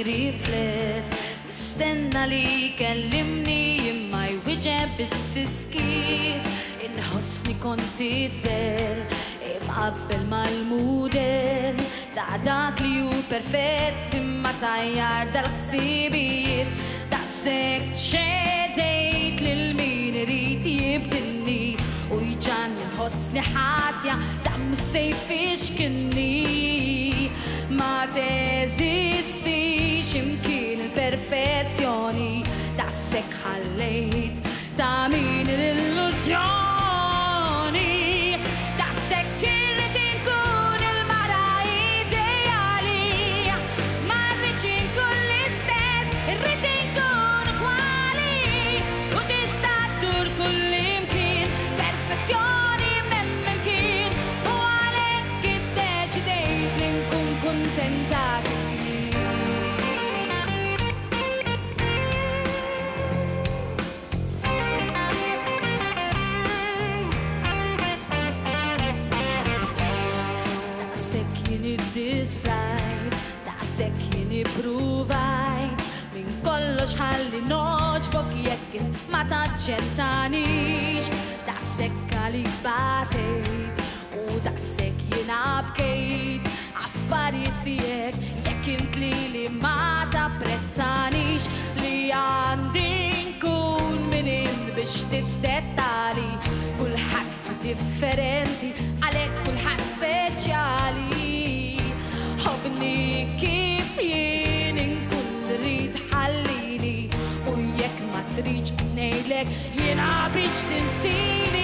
rifless nistenna li kellimni imma jwieġeb bis-siskiet inħossni kont idel imqabbel mal-mudell ta' dak li hu perfett imma tajjar dal-ħsibijiet daqshekk ċedejt lil min irid jibdilni u jġanni nħossni ħatja ta' mis-sejf ixkinni ma teżistix imkien il-perfezzjoni daqshekk ħallejt ta' min l-illużjoni daqshekk irrid inkun il-mara ideali ma rridx inkun l-istess irrid inkun ukwali u tista' ddur kullimkien perfezzjoni m'hemm u għalhekk iddeċidejt li nkun kuntenta displajt, daqshekk jien ippruvajt minn kollox ħalli noġbok jekk int ma taċċettanix daqshekk għalik batejt u daqshekk jien abkejt affarijiet tiegħek jekk int lili ma tapprezzanix li għandi nkun min biex tiddettali kulħadd differenti għalhekk kulħadd speċjali ħobni kif jien inkun rrid ħallini u jekk ma tridx ngħidlek jiena biex tinsini